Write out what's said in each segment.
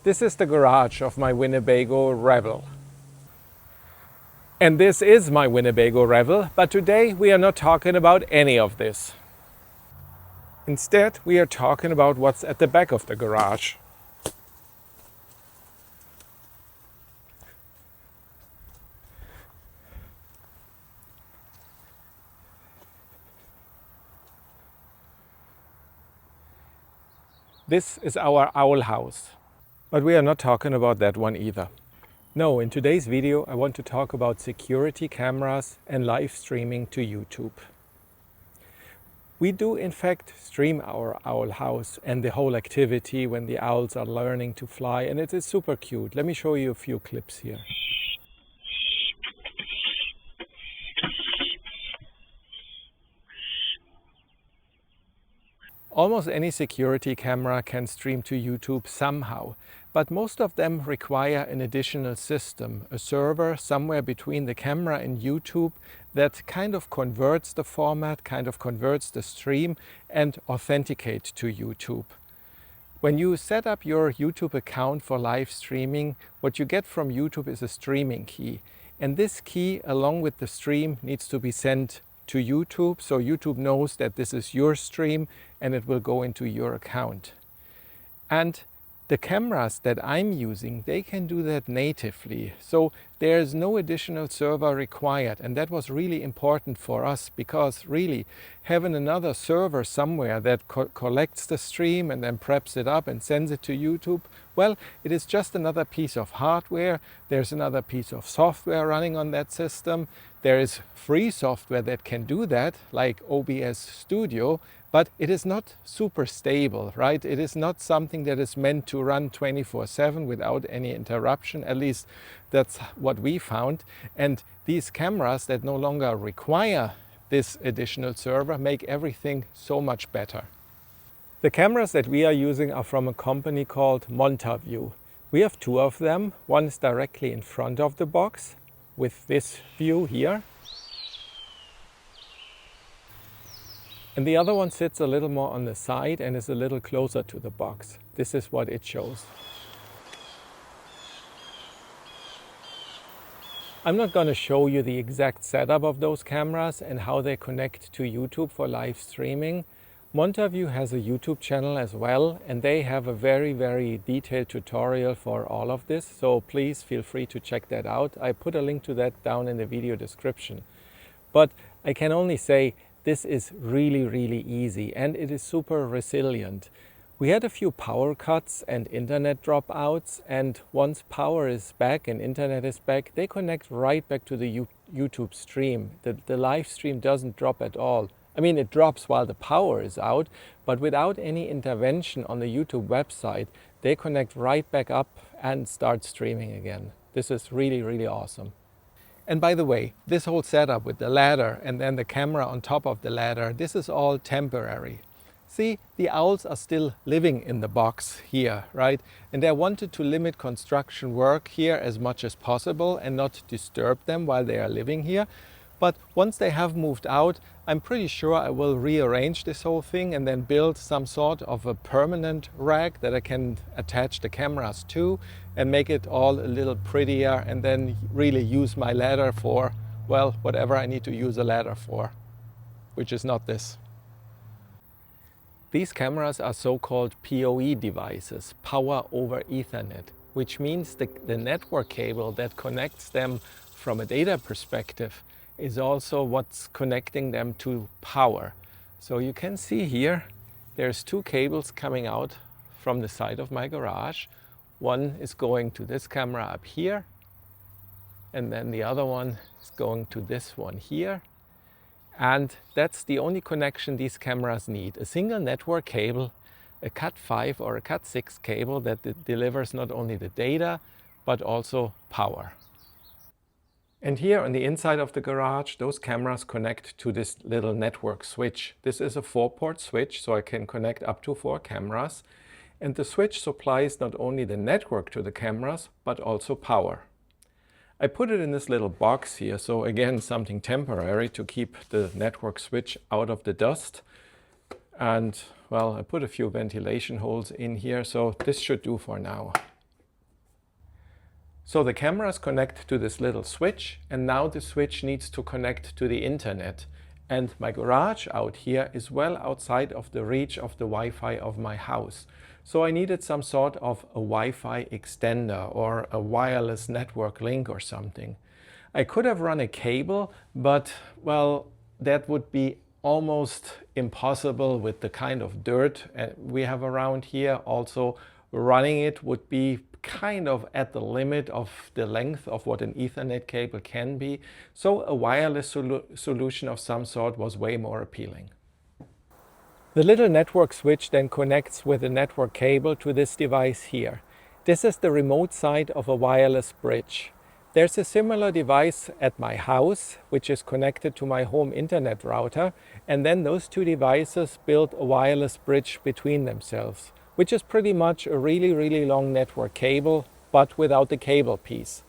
This is the garage of my Winnebago Revel. And this is my Winnebago Revel, but today we are not talking about any of this. Instead, we are talking about what's at the back of the garage. This is our owl house. But we are not talking about that one either. No, in today's video I want to talk about security cameras and live streaming to YouTube. We do in fact stream our owl house and the whole activity when the owls are learning to fly, and it is super cute. Let me show you a few clips here. Almost any security camera can stream to YouTube somehow, but most of them require an additional system, a server somewhere between the camera and YouTube that kind of converts the format, kind of converts the stream and authenticate to YouTube. When you set up your YouTube account for live streaming, what you get from YouTube is a streaming key. And this key, along with the stream, needs to be sent to YouTube, so YouTube knows that this is your stream and it will go into your account. And the cameras that I'm using, they can do that natively. So there's no additional server required. And that was really important for us, because really having another server somewhere that collects the stream and then preps it up and sends it to YouTube, well, it is just another piece of hardware. There's another piece of software running on that system. There is free software that can do that, like OBS Studio, but it is not super stable, right? It is not something that is meant to run 24/7 without any interruption. At least that's what we found. And these cameras that no longer require this additional server make everything so much better. The cameras that we are using are from a company called MontaView. We have two of them. One is directly in front of the box with this view here. And the other one sits a little more on the side and is a little closer to the box. This is what it shows. I'm not going to show you the exact setup of those cameras and how they connect to YouTube for live streaming. MontaView has a YouTube channel as well, and they have a very, very detailed tutorial for all of this. So please feel free to check that out. I put a link to that down in the video description. But I can only say this is really, really easy, and it is super resilient. We had a few power cuts and internet dropouts, and once power is back and internet is back, they connect right back to the YouTube stream. The live stream doesn't drop at all. I mean, it drops while the power is out, but without any intervention on the YouTube website, they connect right back up and start streaming again. This is really, really awesome. And by the way, this whole setup with the ladder and then the camera on top of the ladder, this is all temporary. See, the owls are still living in the box here, right? And I wanted to limit construction work here as much as possible and not disturb them while they are living here. But once they have moved out, I'm pretty sure I will rearrange this whole thing and then build some sort of a permanent rack that I can attach the cameras to and make it all a little prettier, and then really use my ladder for, well, whatever I need to use a ladder for, which is not this. These cameras are so-called PoE devices, Power over Ethernet, which means the network cable that connects them from a data perspective is also what's connecting them to power. So you can see here, there's two cables coming out from the side of my garage. One is going to this camera up here, and then the other one is going to this one here. And that's the only connection these cameras need. A single network cable, a Cat5 or a Cat6 cable that delivers not only the data, but also power. And here on the inside of the garage, those cameras connect to this little network switch. This is a 4-port switch, so I can connect up to 4 cameras. And the switch supplies not only the network to the cameras, but also power. I put it in this little box here, so again, something temporary to keep the network switch out of the dust. And well, I put a few ventilation holes in here, so this should do for now. So the cameras connect to this little switch, and now the switch needs to connect to the internet. And my garage out here is well outside of the reach of the Wi-Fi of my house. So I needed some sort of a Wi-Fi extender or a wireless network link or something. I could have run a cable, but well, that would be almost impossible with the kind of dirt we have around here. Also, running it would be kind of at the limit of the length of what an Ethernet cable can be. So a wireless solution of some sort was way more appealing. The little network switch then connects with a network cable to this device here. This is the remote side of a wireless bridge. There's a similar device at my house, which is connected to my home internet router, and then those two devices build a wireless bridge between themselves, which is pretty much a really long network cable, but without the cable piece.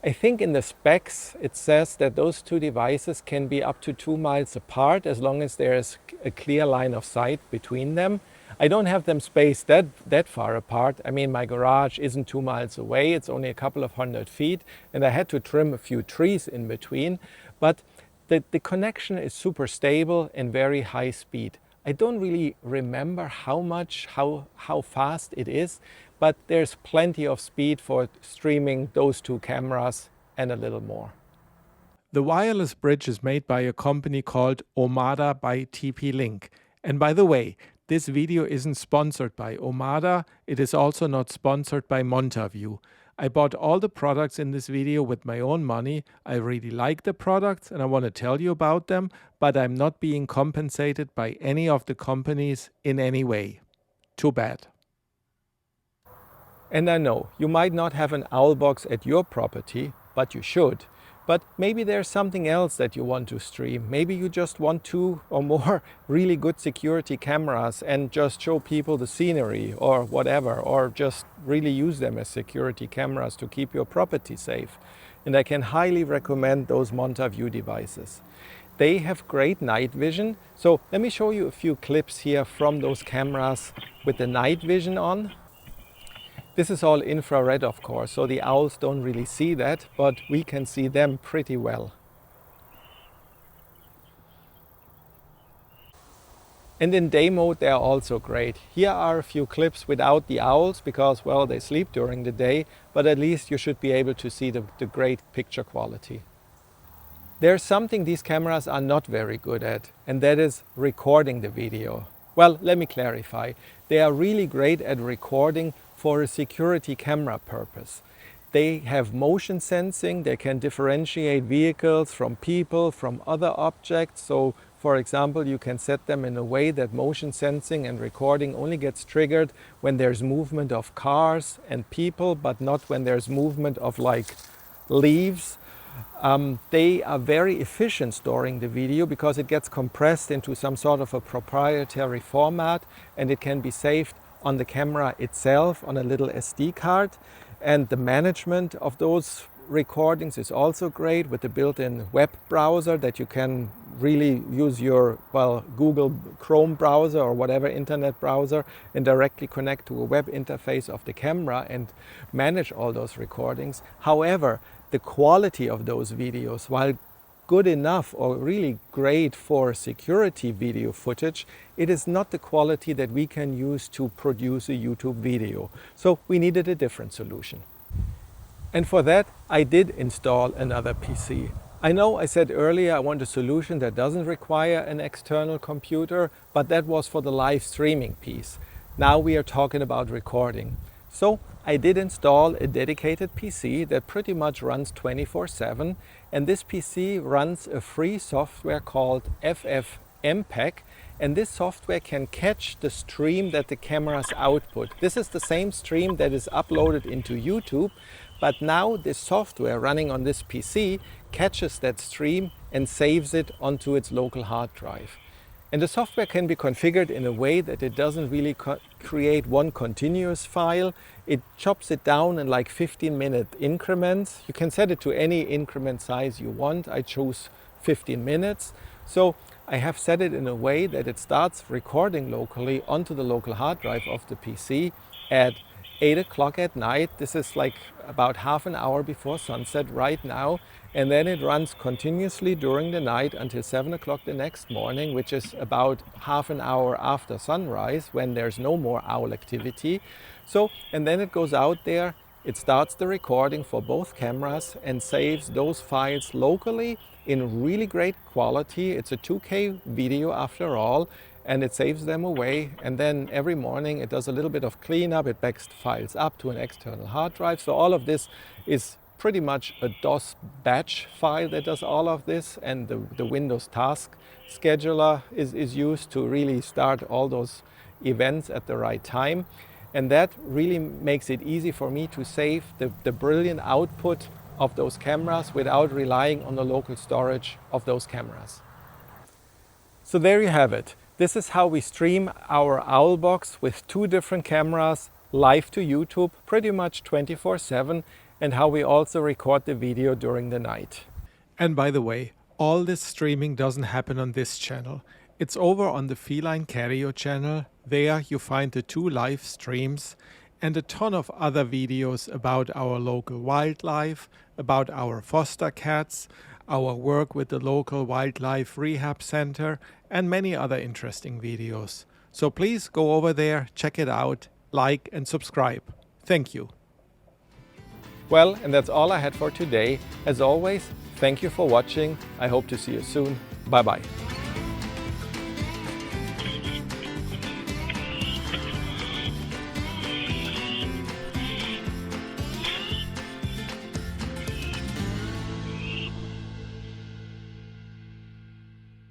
I think in the specs it says that those two devices can be up to 2 miles apart as long as there is a clear line of sight between them. I don't have them spaced that far apart. I mean, my garage isn't 2 miles away, it's only a couple of 100 feet, and I had to trim a few trees in between, but the connection is super stable and very high speed. I don't really remember how fast it is, but there's plenty of speed for streaming those two cameras and a little more. The wireless bridge is made by a company called Omada by TP-Link. And by the way, this video isn't sponsored by Omada. It is also not sponsored by Montaview. I bought all the products in this video with my own money. I really like the products and I want to tell you about them, but I'm not being compensated by any of the companies in any way. Too bad. And I know you might not have an Owlbox at your property, but you should. But maybe there's something else that you want to stream. Maybe you just want 2 or more really good security cameras and just show people the scenery or whatever, or just really use them as security cameras to keep your property safe. And I can highly recommend those Montaview devices. They have great night vision. So let me show you a few clips here from those cameras with the night vision on. This is all infrared, of course, so the owls don't really see that, but we can see them pretty well. And in day mode, they are also great. Here are a few clips without the owls because, well, they sleep during the day, but at least you should be able to see the great picture quality. There's something these cameras are not very good at, and that is recording the video. Well, let me clarify. They are really great at recording for a security camera purpose. They have motion sensing, they can differentiate vehicles from people, from other objects. So, for example, you can set them in a way that motion sensing and recording only gets triggered when there's movement of cars and people, but not when there's movement of like leaves. They are very efficient storing the video because it gets compressed into some sort of a proprietary format and it can be saved on the camera itself on a little SD card. And the management of those recordings is also great with the built-in web browser that you can really use your, well, Google Chrome browser or whatever internet browser and directly connect to a web interface of the camera and manage all those recordings. However, the quality of those videos, while good enough or really great for security video footage, it is not the quality that we can use to produce a YouTube video. So we needed a different solution. And for that, I did install another PC. I know I said earlier I want a solution that doesn't require an external computer, but that was for the live streaming piece. Now we are talking about recording. So I did install a dedicated PC that pretty much runs 24/7, and this PC runs a free software called FFmpeg, and this software can catch the stream that the cameras output. This is the same stream that is uploaded into YouTube, but now this software running on this PC catches that stream and saves it onto its local hard drive. And the software can be configured in a way that it doesn't really create one continuous file. It chops it down in like 15-minute increments. You can set it to any increment size you want. I chose 15 minutes. So I have set it in a way that it starts recording locally onto the local hard drive of the PC at 8 o'clock at night. This is like about half an hour before sunset right now. And then it runs continuously during the night until 7 o'clock the next morning, which is about half an hour after sunrise when there's no more owl activity. So, and then it goes out there, it starts the recording for both cameras and saves those files locally in really great quality. It's a 2K video after all, and it saves them away. And then every morning it does a little bit of cleanup, it backs the files up to an external hard drive. So all of this is pretty much a DOS batch file that does all of this, and the Windows Task Scheduler is used to really start all those events at the right time. And that really makes it easy for me to save the brilliant output of those cameras without relying on the local storage of those cameras. So there you have it. This is how we stream our Owlbox with 2 different cameras live to YouTube pretty much 24/7, and how we also record the video during the night. And by the way, all this streaming doesn't happen on this channel. It's over on the Feline Cario channel. There you find the 2 live streams and a ton of other videos about our local wildlife, about our foster cats, our work with the local wildlife rehab center, and many other interesting videos. So please go over there, check it out, like and subscribe. Thank you. Well, and that's all I had for today. As always, thank you for watching. I hope to see you soon. Bye-bye.